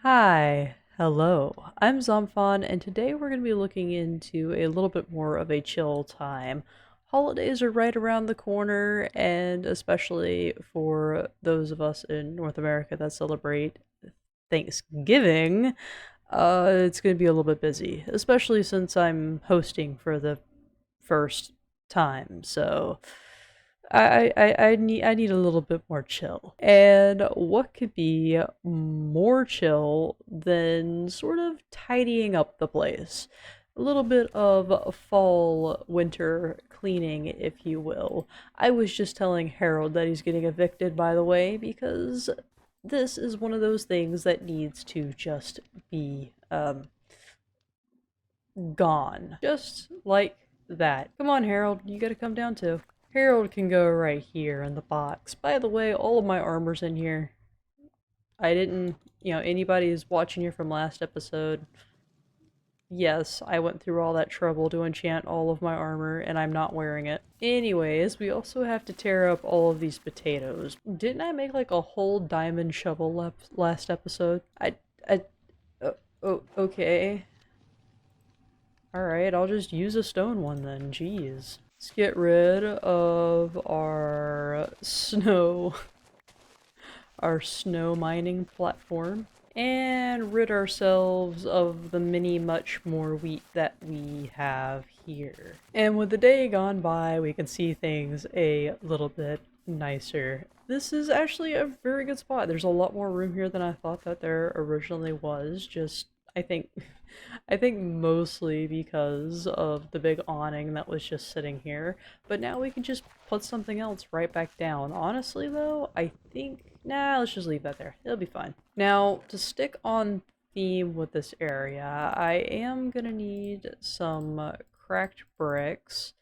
Hi, hello. I'm ZomFawn, and today we're going to be looking into a little bit more of a chill time. Holidays are right around the corner, and especially for those of us in North America that celebrate Thanksgiving, it's going to be a little bit busy, especially since I'm hosting for the first time. So I need a little bit more chill. And what could be more chill than sort of tidying up the place? A little bit of fall winter cleaning, if you will. I was just telling Harold that he's getting evicted, by the way, because this is one of those things that needs to just be gone. Just like that. Come on, Harold, you gotta come down too. Harold can go right here in the box. By the way, all of my armor's in here. I didn't, anybody who's watching here from last episode, yes, I went through all that trouble to enchant all of my armor, and I'm not wearing it. Anyways, we also have to tear up all of these potatoes. Didn't I make like a whole diamond shovel last episode? Okay. Alright, I'll just use a stone one then, jeez. Let's get rid of our snow mining platform, and rid ourselves of the mini much more wheat that we have here. And with the day gone by, we can see things a little bit nicer. This is actually a very good spot. There's a lot more room here than I thought that there originally was. Just, I think I think mostly because of the big awning that was just sitting here, but now we can just put something else right back down. Honestly though, I think, nah, let's just leave that there. It'll be fine. Now, to stick on theme with this area, I am gonna need some cracked bricks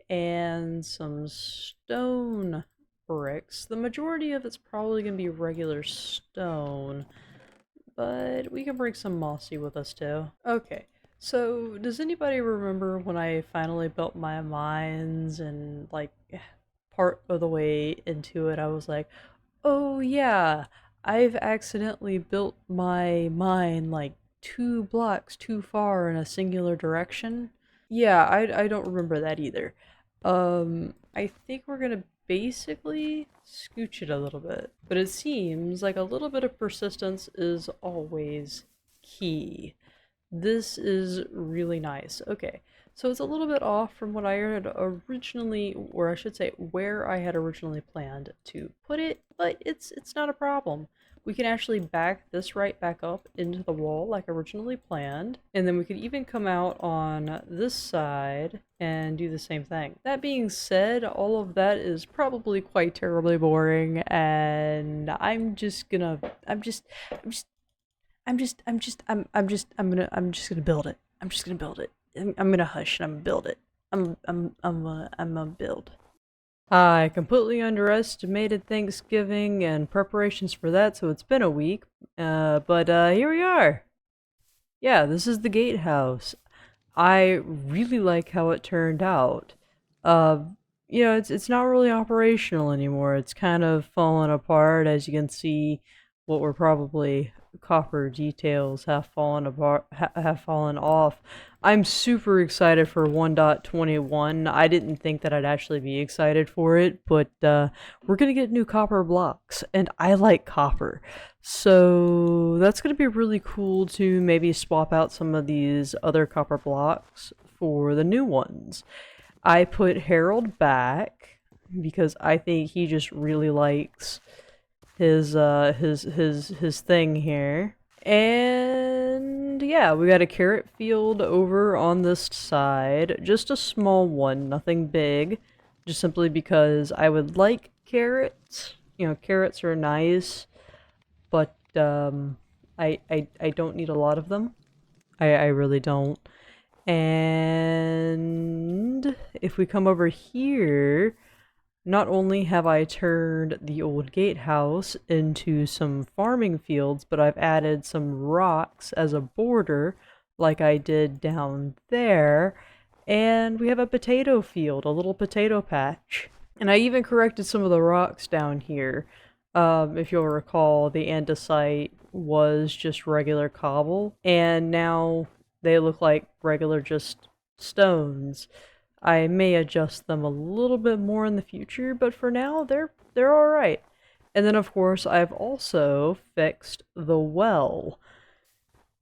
and some stone bricks. The majority of it's probably gonna be regular stone, but we can bring some mossy with us too. Okay, so does anybody remember when I finally built my mines and like part of the way into it I was like, oh yeah, I've accidentally built my mine like 2 blocks too far in a singular direction? Yeah, I don't remember that either. I think we're gonna basically scooch it a little bit, but it seems like a little bit of persistence is always key. This is really nice. Okay, so it's a little bit off from what I had originally, or I should say, where I had originally planned to put it, but it's not a problem. We can actually back this right back up into the wall like originally planned, and then we could even come out on this side and do the same thing. That being said, all of that is probably quite terribly boring, and I'm just gonna build it. I'm just gonna build it. I'm gonna hush and I'm gonna build it. I'm gonna build. I completely underestimated Thanksgiving and preparations for that, so it's been a week. But here we are. Yeah, this is the gatehouse. I really like how it turned out. Uh, it's not really operational anymore. It's kind of fallen apart, as you can see. What were probably copper details have fallen apart, have fallen off. I'm super excited for 1.21. I didn't think that I'd actually be excited for it, but we're gonna get new copper blocks, and I like copper. So that's going to be really cool to maybe swap out some of these other copper blocks for the new ones. I put Harold back because I think he just really likes his thing here. And yeah, we got a carrot field over on this side. Just a small one, nothing big. Just simply because I would like carrots. You know, carrots are nice, but I don't need a lot of them. I really don't. And if we come over here, not only have I turned the old gatehouse into some farming fields, but I've added some rocks as a border, like I did down there. And we have a potato field, a little potato patch. And I even corrected some of the rocks down here. If you'll recall, the andesite was just regular cobble, and now they look like regular just stones. I may adjust them a little bit more in the future, but for now they're all right. And then of course I've also fixed the well.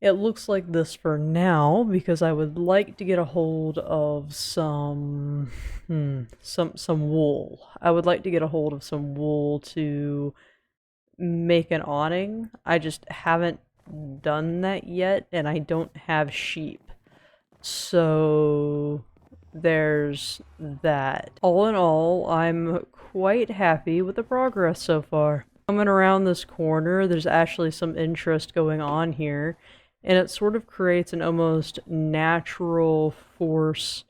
It looks like this for now because I would like to get a hold of some wool. I would like to get a hold of some wool to make an awning. I just haven't done that yet, and I don't have sheep. So there's that. All in all, I'm quite happy with the progress so far. Coming around this corner, there's actually some interest going on here, and it sort of creates an almost natural force,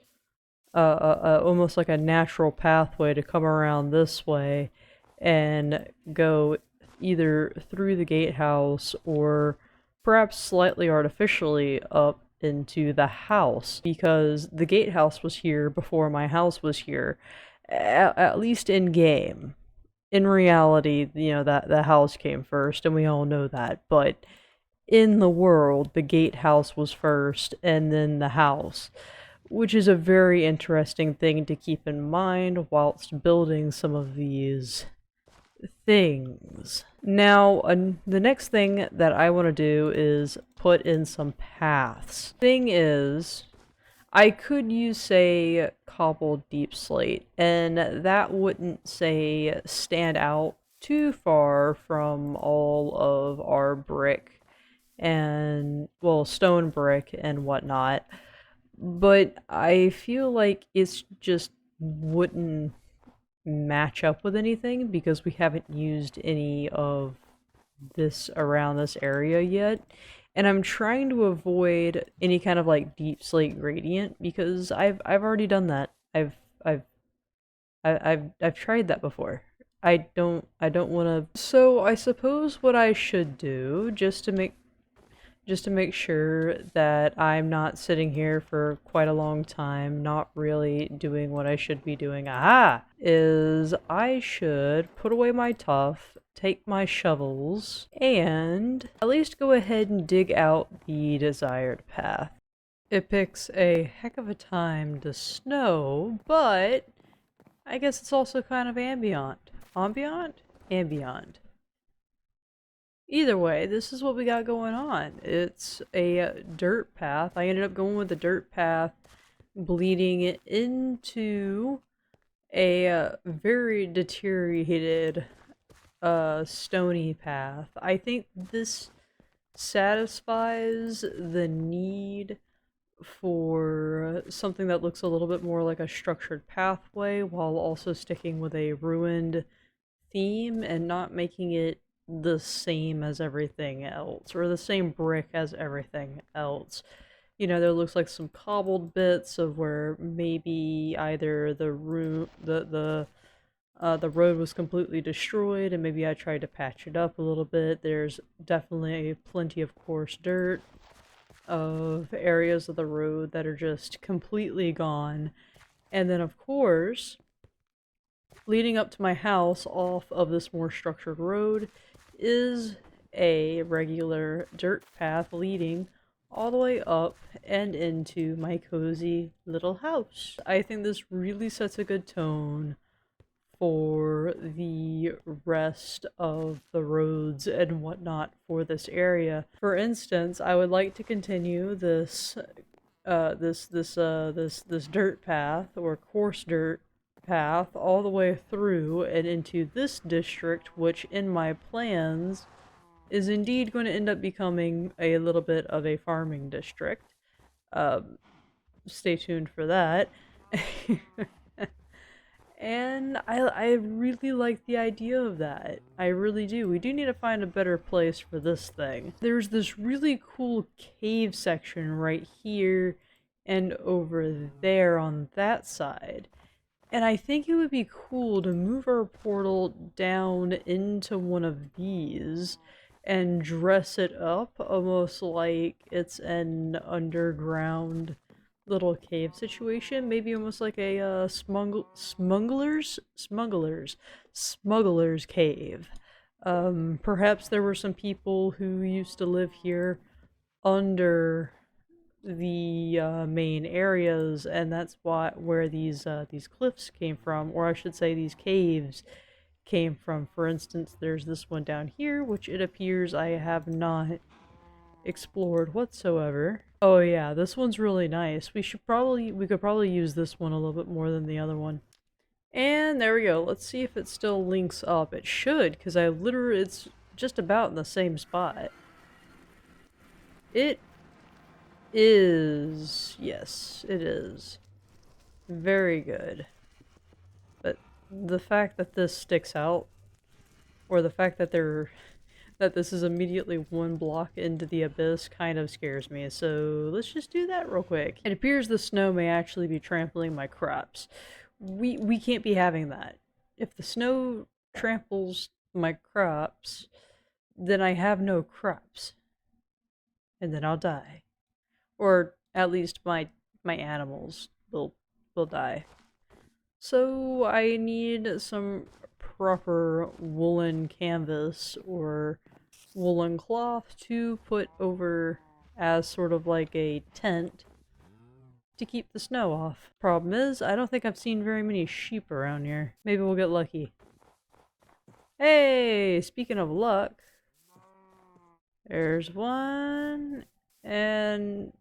almost like a natural pathway to come around this way and go either through the gatehouse or perhaps slightly artificially up into the house, because the gatehouse was here before my house was here, at least in game. In reality, that the house came first, and we all know that, but in the world, the gatehouse was first and then the house, which is a very interesting thing to keep in mind whilst building some of these things. Now, the next thing that I want to do is put in some paths. Thing is, I could use, say, cobbled deep slate, and that wouldn't, say, stand out too far from all of our brick and, well, stone brick and whatnot. But I feel like it's just wouldn't match up with anything because we haven't used any of this around this area yet. And I'm trying to avoid any kind of like deep slate gradient because I've already done that. I've tried that before. I don't want to. So I suppose what I should do just to make sure that I'm not sitting here for quite a long time, not really doing what I should be doing, is I should put away my tuff, take my shovels, and at least go ahead and dig out the desired path. It picks a heck of a time to snow, but I guess it's also kind of ambient. Ambient? Ambient. Either way, this is what we got going on. It's a dirt path. I ended up going with the dirt path, bleeding it into a very deteriorated stony path. I think this satisfies the need for something that looks a little bit more like a structured pathway while also sticking with a ruined theme and not making it the same as everything else, or the same brick as everything else. There looks like some cobbled bits of where maybe either the road was completely destroyed, and maybe I tried to patch it up a little bit. There's definitely plenty of coarse dirt of areas of the road that are just completely gone. And then, of course, leading up to my house off of this more structured road is a regular dirt path leading all the way up and into my cozy little house. I think this really sets a good tone for the rest of the roads and whatnot for this area. For instance, I would like to continue this dirt path, or coarse dirt path, all the way through and into this district, which in my plans is indeed going to end up becoming a little bit of a farming district. Stay tuned for that. And I really like the idea of that. I really do. We do need to find a better place for this thing. There's this really cool cave section right here and over there on that side. And I think it would be cool to move our portal down into one of these and dress it up almost like it's an underground little cave situation. Maybe almost like a smuggler's cave. Perhaps there were some people who used to live here under the main areas, and that's where these cliffs came from, or I should say, these caves came from. For instance, there's this one down here, which it appears I have not explored whatsoever. Oh yeah, this one's really nice. We could probably use this one a little bit more than the other one. And there we go. Let's see if it still links up. It should, because it's just about in the same spot. It is. Yes, it is. Very good. But the fact that this sticks out, or the fact that this is immediately one block into the abyss kind of scares me. So let's just do that real quick. It appears the snow may actually be trampling my crops. We can't be having that. If the snow tramples my crops, then I have no crops. And then I'll die. Or at least my animals will die. So I need some proper woolen canvas or woolen cloth to put over as sort of like a tent to keep the snow off. Problem is, I don't think I've seen very many sheep around here. Maybe we'll get lucky. Hey, speaking of luck, there's one, and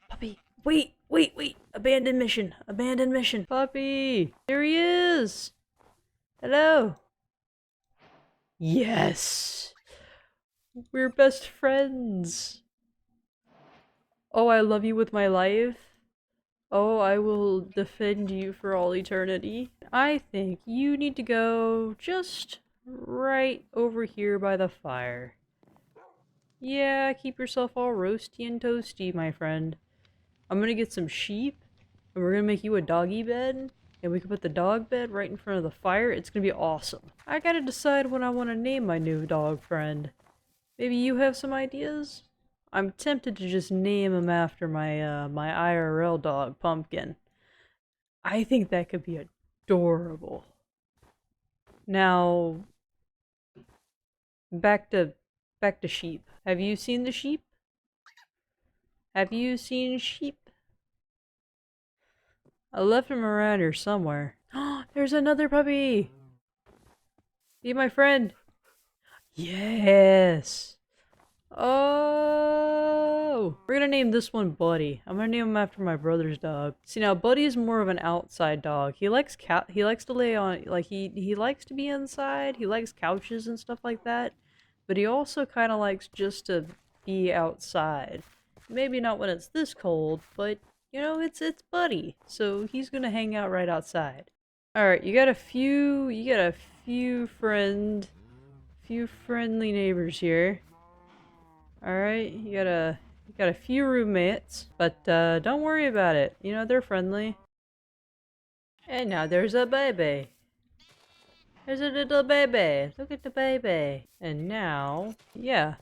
puppy, wait, abandoned mission, puppy, there he is. Hello. Yes, we're best friends. Oh, I love you with my life. Oh, I will defend you for all eternity. I think you need to go just right over here by the fire. Yeah, keep yourself all roasty and toasty, my friend. I'm gonna get some sheep, and we're gonna make you a doggy bed, and we can put the dog bed right in front of the fire. It's gonna be awesome. I gotta decide what I want to name my new dog friend. Maybe you have some ideas? I'm tempted to just name him after my IRL dog, Pumpkin. I think that could be adorable. Now, back to sheep. Have you seen the sheep? Have you seen sheep? I left him around here somewhere. There's another puppy! Be my friend! Yes! Oh! We're gonna name this one Buddy. I'm gonna name him after my brother's dog. See, now Buddy is more of an outside dog. He likes to lay on, like, he likes to be inside. He likes couches and stuff like that. But he also kind of likes just to be outside. Maybe not when it's this cold, but, you know, it's Buddy. So he's gonna hang out right outside. Alright, you got a few friendly neighbors here. Alright, you got a few roommates, but don't worry about it. You know, they're friendly. And now there's a baby. There's a little baby. Look at the baby. And now, yeah.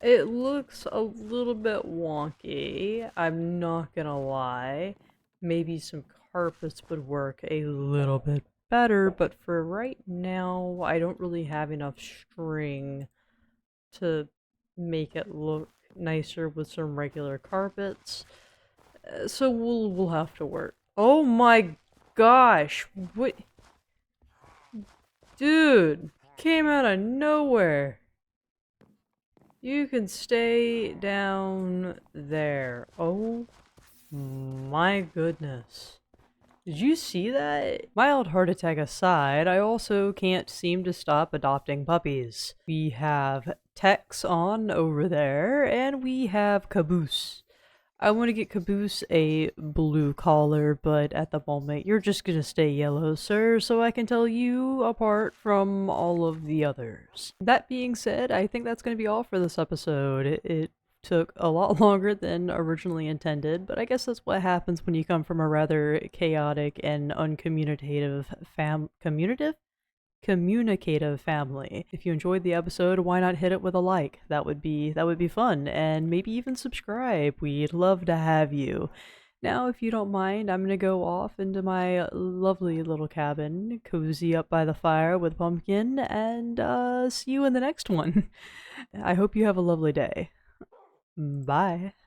It looks a little bit wonky. I'm not gonna lie. Maybe some carpets would work a little bit better, but for right now, I don't really have enough string to make it look nicer with some regular carpets. So we'll have to work. Oh my gosh! What? Dude, came out of nowhere. You can stay down there. Oh my goodness. Did you see that? Mild heart attack aside, I also can't seem to stop adopting puppies. We have Tex on over there, and we have Caboose. I want to get Caboose a blue collar, but at the moment, you're just gonna stay yellow, sir, so I can tell you apart from all of the others. That being said, I think that's gonna be all for this episode. It took a lot longer than originally intended, but I guess that's what happens when you come from a rather chaotic and uncommunicative communicative family. If you enjoyed the episode, why not hit it with a like? That would be fun, and maybe even subscribe. We'd love to have you. Now, if you don't mind, I'm gonna go off into my lovely little cabin, cozy up by the fire with Pumpkin, and see you in the next one. I hope you have a lovely day. Bye.